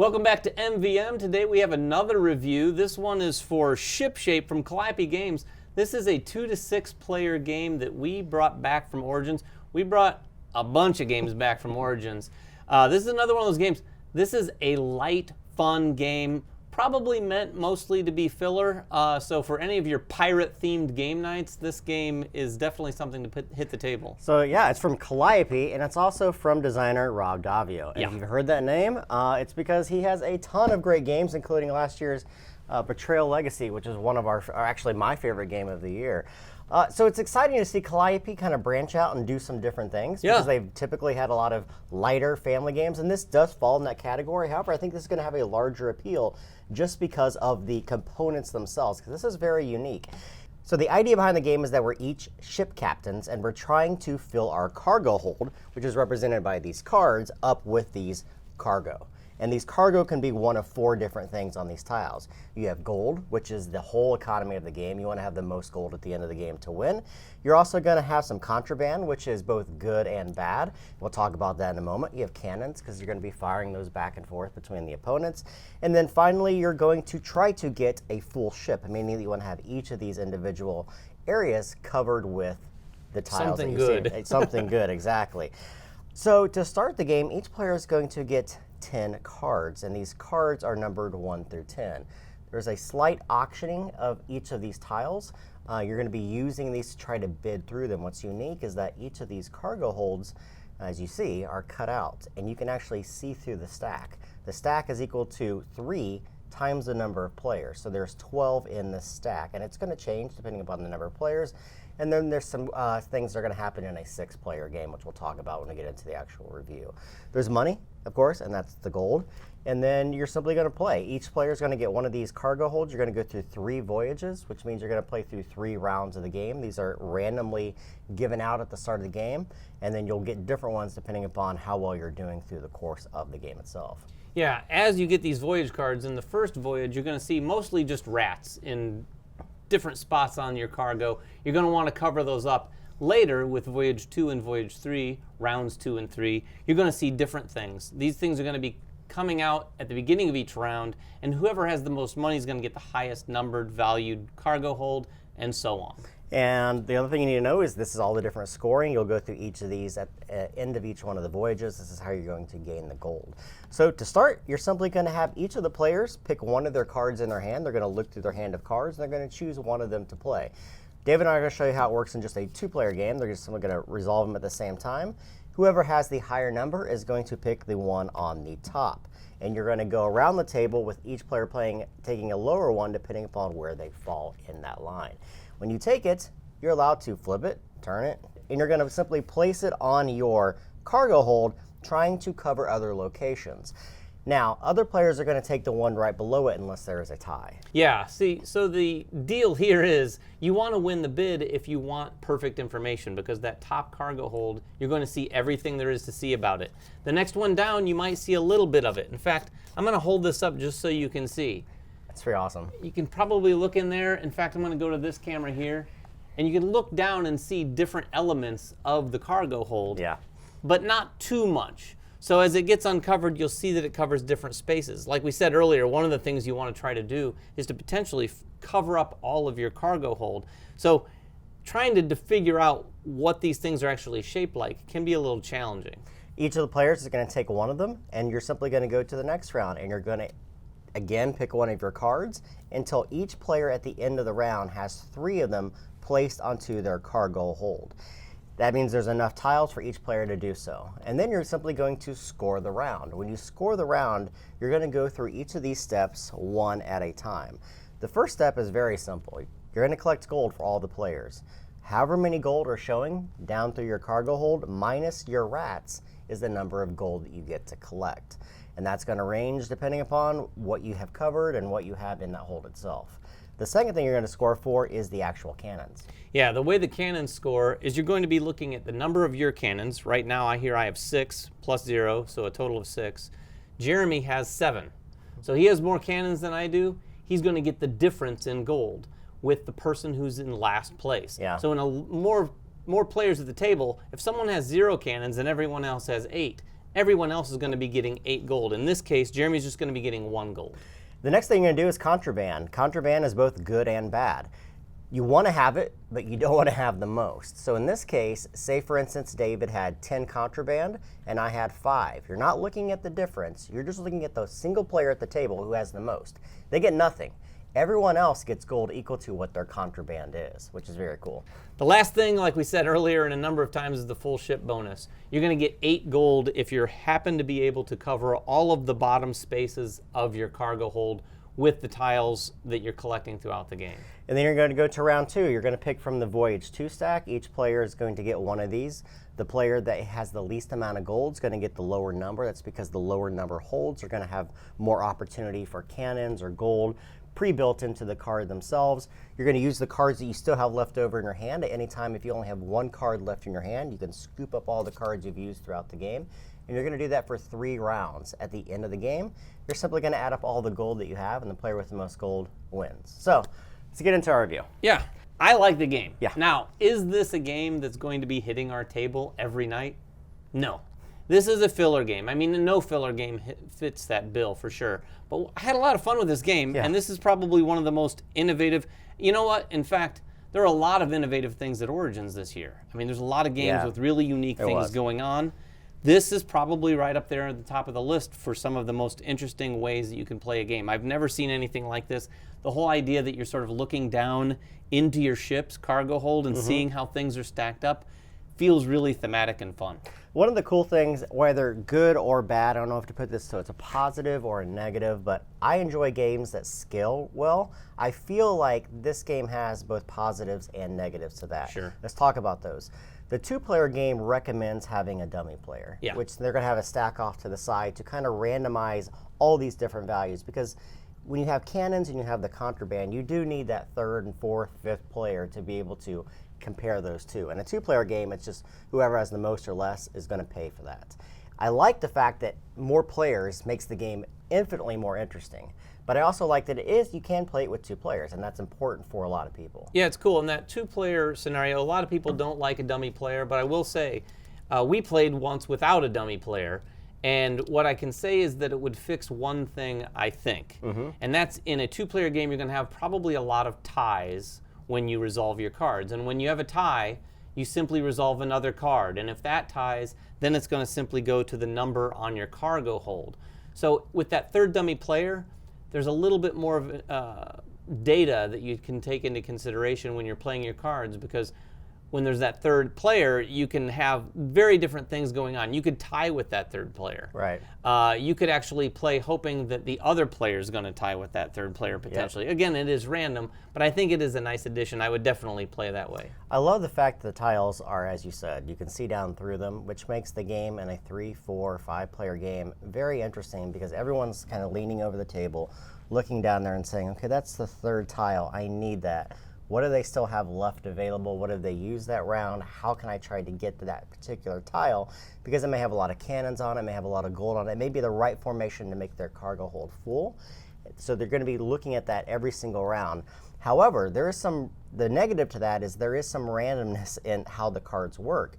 Welcome back to MVM. Today we have another review. This one is for ShipShape from Calliope Games. This is a 2 to 6 player game that we brought back from Origins. We brought a bunch of games back from Origins. This is another one of those games. This is a light, fun game, probably meant mostly to be filler. So for any of your pirate-themed game nights, this game is definitely something to hit the table. So yeah, it's from Calliope, and it's also from designer Rob Davio. And Yeah. if you've heard that name, it's because he has a ton of great games, including last year's Betrayal Legacy, which is one of actually my favorite game of the year. So it's exciting to see Calliope kind of branch out and do some different things, because they've typically had a lot of lighter family games, and this does fall in that category. However, I think this is going to have a larger appeal just because of the components themselves, because this is very unique. So the idea behind the game is that we're each ship captains, and we're trying to fill our cargo hold, which is represented by these cards, up with these cargo. And these cargo can be one of 4 different things on these tiles. You have gold, which is the whole economy of the game. You want to have the most gold at the end of the game to win. You're also going to have some contraband, which is both good and bad. We'll talk about that in a moment. You have cannons, because you're going to be firing those back and forth between the opponents. And then finally, you're going to try to get a full ship, meaning that you want to have each of these individual areas covered with the tiles. Something that you good. see. Something good, exactly. So to start the game, each player is going to get 10 cards, and these cards are numbered 1 through 10. There's a slight auctioning of each of these tiles. You're going to be using these to try to bid through them. What's unique is that each of these cargo holds, as you see, are cut out, and you can actually see through the stack. The stack is equal to 3 times the number of players. So there's 12 in this stack, and it's going to change depending upon the number of players. And then there's some things that are going to happen in a 6-player game, which we'll talk about when we get into the actual review. There's money, of course, and that's the gold. And then you're simply going to play. Each player is going to get one of these cargo holds. You're going to go through 3 voyages, which means you're going to play through 3 rounds of the game. These are randomly given out at the start of the game, and then you'll get different ones depending upon how well you're doing through the course of the game itself. Yeah, as you get these voyage cards, in the first voyage, you're going to see mostly just rats in different spots on your cargo. You're going to want to cover those up. Later, with Voyage 2 and Voyage 3, rounds 2 and 3, you're going to see different things. These things are going to be coming out at the beginning of each round, and whoever has the most money is going to get the highest numbered, valued cargo hold, and so on. And the other thing you need to know is this is all the different scoring. You'll go through each of these at the end of each one of the voyages. This is how you're going to gain the gold. So to start, you're simply going to have each of the players pick one of their cards in their hand. They're going to look through their hand of cards, and they're going to choose one of them to play. David and I are going to show you how it works in just a 2-player game. They're just simply going to resolve them at the same time. Whoever has the higher number is going to pick the one on the top. And you're going to go around the table with each player taking a lower one depending upon where they fall in that line. When you take it, you're allowed to flip it, turn it, and you're going to simply place it on your cargo hold, trying to cover other locations. Now, other players are going to take the one right below it unless there is a tie. Yeah, see, so the deal here is you want to win the bid if you want perfect information, because that top cargo hold, you're going to see everything there is to see about it. The next one down, you might see a little bit of it. In fact, I'm going to hold this up just so you can see. That's pretty awesome. You can probably look in there. In fact, I'm going to go to this camera here, and you can look down and see different elements of the cargo hold, but not too much. So as it gets uncovered, you'll see that it covers different spaces. Like we said earlier, one of the things you want to try to do is to potentially cover up all of your cargo hold. So trying to figure out what these things are actually shaped like can be a little challenging. Each of the players is going to take one of them, and you're simply going to go to the next round, and you're going to again pick one of your cards until each player at the end of the round has 3 of them placed onto their cargo hold. That means there's enough tiles for each player to do so. And then you're simply going to score the round. When you score the round, you're going to go through each of these steps one at a time. The first step is very simple. You're going to collect gold for all the players. However many gold are showing down through your cargo hold minus your rats is the number of gold that you get to collect. And that's going to range depending upon what you have covered and what you have in that hold itself. The second thing you're going to score for is the actual cannons. Yeah, the way the cannons score is you're going to be looking at the number of your cannons. Right now I have 6 plus 0, so a total of 6. Jeremy has 7. So he has more cannons than I do. He's going to get the difference in gold with the person who's in last place. Yeah. So in more players at the table, if someone has 0 cannons and everyone else has 8, everyone else is going to be getting 8 gold. In this case, Jeremy's just going to be getting 1 gold. The next thing you're going to do is contraband. Contraband is both good and bad. You want to have it, but you don't want to have the most. So in this case, say for instance, David had 10 contraband and I had 5. You're not looking at the difference. You're just looking at the single player at the table who has the most. They get nothing. Everyone else gets gold equal to what their contraband is, which is very cool. The last thing, like we said earlier and a number of times, is the full ship bonus. You're going to get 8 gold if you happen to be able to cover all of the bottom spaces of your cargo hold with the tiles that you're collecting throughout the game. And then you're going to go to round 2. You're going to pick from the Voyage 2 stack. Each player is going to get one of these. The player that has the least amount of gold is going to get the lower number. That's because the lower number holds are going to have more opportunity for cannons or gold pre-built into the card themselves. You're going to use the cards that you still have left over in your hand. At any time, if you only have 1 card left in your hand, you can scoop up all the cards you've used throughout the game. And you're going to do that for 3 rounds. At the end of the game, you're simply going to add up all the gold that you have, and the player with the most gold wins. So let's get into our review. Yeah, I like the game. Yeah. Now, is this a game that's going to be hitting our table every night? No. This is a filler game. I mean, no filler game fits that bill for sure. But I had a lot of fun with this game, and this is probably one of the most innovative. You know what? In fact, there are a lot of innovative things at Origins this year. I mean, there's a lot of games with really unique things going on. This is probably right up there at the top of the list for some of the most interesting ways that you can play a game. I've never seen anything like this. The whole idea that you're sort of looking down into your ship's cargo hold and seeing how things are stacked up feels really thematic and fun. One of the cool things, whether good or bad, I don't know if to put this so it's a positive or a negative, but I enjoy games that scale well. I feel like this game has both positives and negatives to that. Sure. Let's talk about those. The 2-player game recommends having a dummy player, which they're going to have a stack off to the side to kind of randomize all these different values, because when you have cannons and you have the contraband, you do need that 3rd and 4th, 5th player to be able to compare those two. In a 2-player game, it's just whoever has the most or less is going to pay for that. I like the fact that more players makes the game infinitely more interesting. But I also like that you can play it with 2 players, and that's important for a lot of people. Yeah, it's cool. In that 2-player scenario, a lot of people don't like a dummy player, but I will say we played once without a dummy player, and what I can say is that it would fix one thing, I think, and that's in a 2-player game, you're going to have probably a lot of ties when you resolve your cards. And when you have a tie, you simply resolve another card. And if that ties, then it's going to simply go to the number on your cargo hold. So with that 3rd dummy player, there's a little bit more of data that you can take into consideration when you're playing your cards, because when there's that 3rd player, you can have very different things going on. You could tie with that 3rd player. Right. You could actually play hoping that the other player is going to tie with that 3rd player potentially. Again, it is random, but I think it is a nice addition. I would definitely play that way. I love the fact that the tiles are, as you said, you can see down through them, which makes the game in a 3, 4, 5-player game very interesting, because everyone's kind of leaning over the table, looking down there and saying, okay, that's the 3rd tile. I need that. What do they still have left available? What have they used that round? How can I try to get to that particular tile? Because it may have a lot of cannons on it, may have a lot of gold on it. It may be the right formation to make their cargo hold full. So they're going to be looking at that every single round. However, the negative to that is there is some randomness in how the cards work.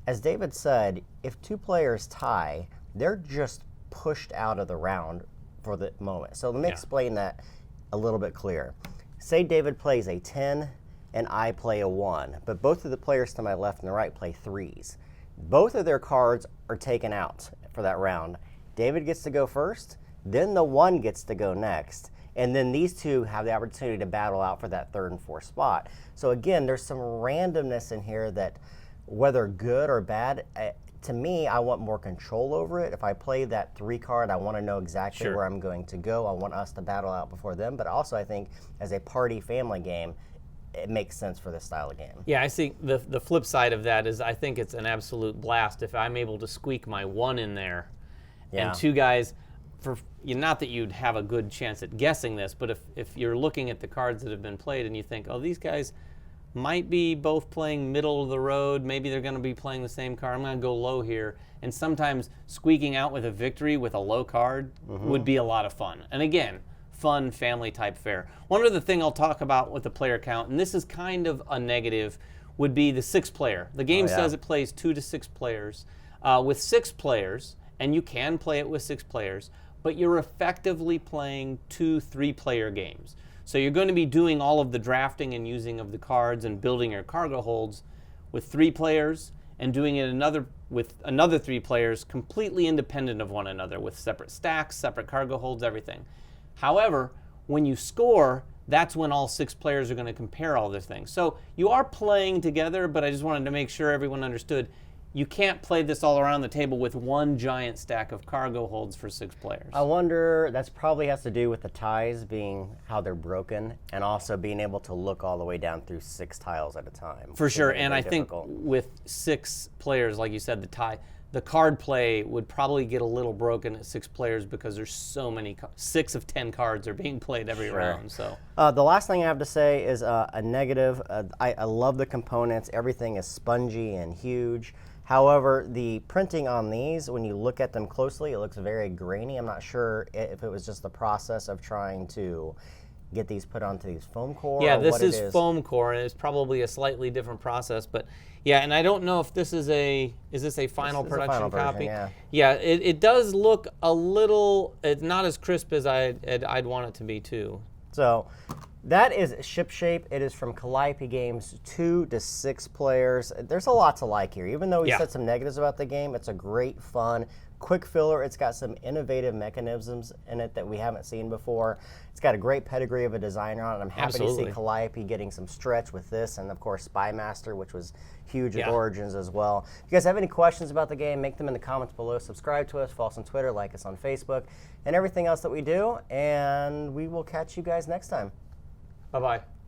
As David said, if 2 players tie, they're just pushed out of the round for the moment. So let me explain that a little bit clearer. Say David plays a 10 and I play a 1, but both of the players to my left and the right play 3s. Both of their cards are taken out for that round. David gets to go first, then the 1 gets to go next, and then these 2 have the opportunity to battle out for that 3rd and 4th spot. So again, there's some randomness in here that, whether good or bad, to me, I want more control over it. If I play that 3 card, I want to know exactly where I'm going to go. I want us to battle out before them. But also, I think as a party family game, it makes sense for this style of game. Yeah, I think the flip side of that is I think it's an absolute blast if I'm able to squeak my 1 in there and 2 guys, not that you'd have a good chance at guessing this, but if you're looking at the cards that have been played and you think, oh, these guys might be both playing middle of the road, maybe they're going to be playing the same card, I'm going to go low here, and sometimes squeaking out with a victory with a low card would be a lot of fun. And again, fun family type fare. One other thing I'll talk about with the player count, and this is kind of a negative, would be the 6 player. The game says it plays 2 to 6 players. With 6 players, and you can play it with 6 players, but you're effectively playing 2 3-player games. So you're going to be doing all of the drafting and using of the cards and building your cargo holds with 3 players, and doing it with another 3 players completely independent of one another with separate stacks, separate cargo holds, everything. However, when you score, that's when all 6 players are going to compare all their things. So you are playing together, but I just wanted to make sure everyone understood you can't play this all around the table with one giant stack of cargo holds for 6 players. I wonder, that's probably has to do with the ties being how they're broken, and also being able to look all the way down through 6 tiles at a time. For sure, and I think with 6 players, like you said, the card play would probably get a little broken at 6 players because there's so many, 6 of 10 cards are being played every round. So the last thing I have to say is a negative. I love the components. Everything is spongy and huge. However, the printing on these, when you look at them closely, it looks very grainy. I'm not sure if it was just the process of trying to get these put onto these foam core. yeah, or this what is it is. foam core, and it's probably a slightly different process. But yeah, and I don't know if this is a final This is a production final version, copy. yeah. Yeah, it does look a little. It's not as crisp as I'd want it to be too. So that is ShipShape. It is from Calliope Games, 2 to 6 players. There's a lot to like here. Even though we said some negatives about the game, it's a great, fun, quick filler. It's got some innovative mechanisms in it that we haven't seen before. It's got a great pedigree of a designer on it. I'm happy to see Calliope getting some stretch with this, and of course Spy Master, which was huge at Origins as well. If you guys have any questions about the game, make them in the comments below. Subscribe to us, follow us on Twitter, like us on Facebook, and everything else that we do. And we will catch you guys next time. Bye-bye.